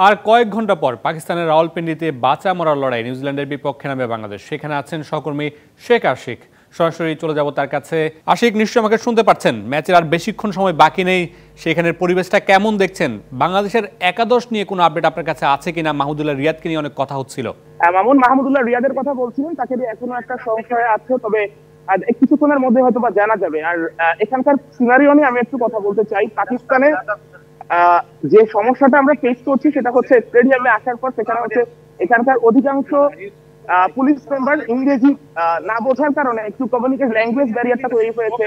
আর কয়েক ঘন্টা পর পাকিস্তানের রাওয়ালপিন্ডিতে বাঁচা মরার লড়াই নিউজিল্যান্ডের বিপক্ষে নামবে বাংলাদেশ। সেখানে আছেন সহকর্মী শেখ আশিক। সরাসরি চলে যাব তার কাছে। আশিক, নিশ্চয়ই আমাকে শুনতে পাচ্ছেন। ম্যাচের আর বেশিক্ষণ সময় বাকি নেই। সেখানের পরিবেশটা কেমন দেখছেন? বাংলাদেশের একাদশ নিয়ে কোনো আপডেট আপনার কাছে আছে কিনা? মাহমুদুল্লাহ রিয়াদকে নিয়ে অনেক কথা হচ্ছিল। মামুন মাহমুদুল্লাহ রিয়াদের কথা বলছিলেন, তাকে নিয়ে এখনো একটা সংশয় আছে, তবে কিছুক্ষণের মধ্যে হয়তো বা জানা যাবে। আর এখানকার সিনারিও নিয়ে আমি একটু কথা বলতে চাই। পাকিস্তানে যে সমস্যাটা আমরা ফেস করছি সেটা হচ্ছে স্টেডিয়ামে আসার পর সেখানে হচ্ছে এখানকার অধিকাংশ পুলিশ মেম্বার ইংরেজি না বোঝার কারণে একটু কমিউনিকেশন ল্যাঙ্গুয়েজ ব্যারিয়ারটা তৈরি হয়েছে,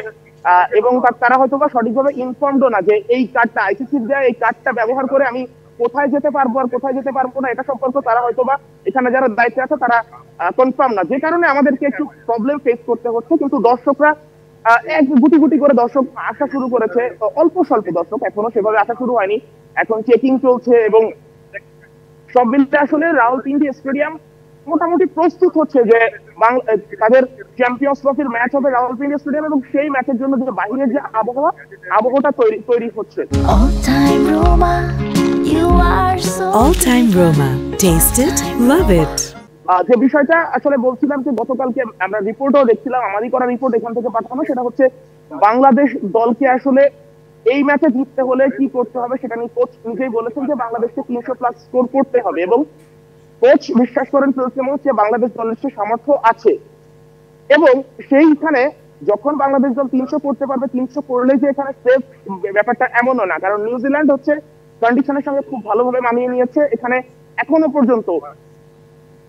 এবং তারা হয়তো বা সঠিকভাবে ইনফর্মড না যে এই কার্ডটা আইসিসির দেয়, এই কার্ডটা ব্যবহার করে আমি কোথায় যেতে পারবো আর কোথায় যেতে পারবো না এটা সম্পর্কে তারা হয়তো বা এখানে যারা দায়িত্বে আছে তারা কনফার্ম না, যে কারণে আমাদেরকে একটু প্রবলেম ফেস করতে হচ্ছে। কিন্তু দর্শকরা এক গুটি গুটি করে দর্শক আসা শুরু করেছে। অল্প স্বল্প দর্শক, এখনো সেভাবে আসা শুরু হয়নি, এখন চেকিং চলছে এবং সব মিলে আসলে রাওয়ালপিন্ডি স্টেডিয়াম মোটামুটি প্রস্তুত হচ্ছে যে তাদের চ্যাম্পিয়ন্স ট্রফির ম্যাচ হবে রাওয়ালপিন্ডি স্টেডিয়াম, এবং সেই ম্যাচের জন্য যে বাইরের যে আবহাওয়াটা তৈরি হচ্ছে। All time Roma. Taste it, love it. যে বিষয়টা আসলে বলছিলাম যে গতকালকে আমরা রিপোর্টও দেখছিলাম, আমারই করা রিপোর্ট এখান থেকে পাঠানো, সেটা হচ্ছে বাংলাদেশ দলকে আসলে এই ম্যাচে জিততে হলে কি করতে হবে সেটা নিয়ে কোচ নিজেই বলেছেন যে বাংলাদেশকে 300+ স্কোর করতে হবে, এবং কোচ বিশ্বাস করেন যে বাংলাদেশ দলের সে সামর্থ্য আছে। এবং সেইখানে যখন বাংলাদেশ দল 300 করতে পারবে, 300 করলেই যে এখানে সেফ ব্যাপারটা এমনও না, কারণ নিউজিল্যান্ড হচ্ছে কন্ডিশনের সঙ্গে খুব ভালোভাবে মানিয়ে নিয়েছে। এখানে এখনো পর্যন্ত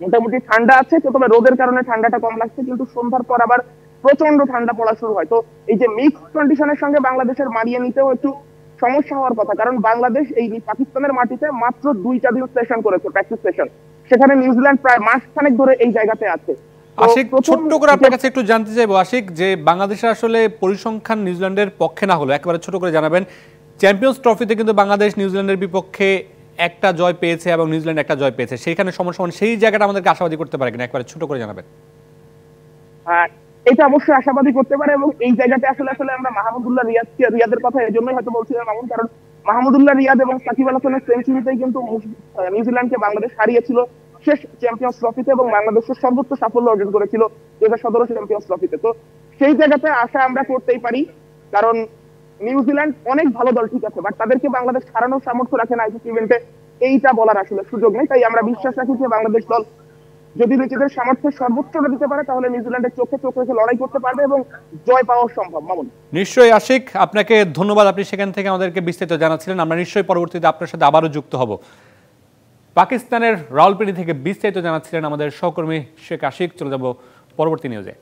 মোটামুটি ঠান্ডা আছে, তবে রোদের কারণে ঠান্ডাটা কম লাগছে, কিন্তু সন্ধ্যার পর আবার প্রচন্ড ঠান্ডা পড়া শুরু হয়। তো এই যে মিক্সড কন্ডিশনের সঙ্গে বাংলাদেশের মানিয়ে নিতেও একটু সমস্যা হওয়ার কথা, কারণ বাংলাদেশ এই পাকিস্তানের মাটিতে মাত্র 2টা দিন সেশন করেছে, প্র্যাকটিস সেশন। সেখানে নিউজিল্যান্ড প্রায় মাসখানেক ধরে এই জায়গাতে আছে। আশিক, ছোট্ট করে আপনার কাছে একটু জানতে চাইবো আশিক, যে বাংলাদেশের আসলে পরিসংখ্যান নিউজিল্যান্ডের পক্ষে না হলো, একেবারে ছোট করে জানাবেন। চ্যাম্পিয়ন্স ট্রফিতে কিন্তু বাংলাদেশ নিউজিল্যান্ডের বিপক্ষে একটা জয় পেয়েছে এবং নিউজিল্যান্ড একটা জয় পেয়েছে। সেইখানে সমান সেই জায়গাটা আমাদেরকে আশাবাদী করতে পারে কিনা, একবারে ছোট করে জানাবেন। এটা অবশ্যই আশাবাদী করতে পারে, এবং এই জায়গাটা আসলে আমরা মাহমুদুল্লাহ রিয়াদের কথা এই জন্যই হয়তো বলছিলাম এমন, কারণ মাহমুদুল্লাহ রিয়াদ এবং সাকিব আল হাসানের সেঞ্চুরিতেই কিন্তু নিউজিল্যান্ডকে বাংলাদেশ হারিয়েছিল শেষ চ্যাম্পিয়ন্স ট্রফিতে, এবং বাংলাদেশের সর্বোচ্চ সাফল্য অর্জন করেছিল 2017 চ্যাম্পিয়ন্স ট্রফিতে। তো সেই জায়গাতে আশা আমরা করতেই পারি, কারণ নিউজিল্যান্ড অনেক ভালো দল, ঠিক আছে, বাট তাদেরকে বাংলাদেশ হারানোর সামর্থ্য রাখে না আইসিসি ইভেন্টে, এইটা বলার আসলে সুযোগ নেই। তাই আমরা বিশ্বাস রাখি যে বাংলাদেশ দল যদি নিজেদের সামর্থ্যের সর্বোচ্চটা দিতে পারে তাহলে নিউজিল্যান্ডের চোখে চোখ রেখে লড়াই করতে পারবে এবং জয় পাওয়া সম্ভব। মামুন, নিশ্চয়ই আশিক, আপনাকে ধন্যবাদ। আপনি সেখান থেকে আমাদেরকে বিস্তারিত জানাচ্ছিলেন। আমরা নিশ্চয়ই পরবর্তীতে আপনার সাথে আবারও যুক্ত হব। পাকিস্তানের রাওয়ালপিন্ডি থেকে বিস্তারিত জানাচ্ছিলেন আমাদের সহকর্মী শেখ আশিক। চলে যাব পরবর্তী নিউজে।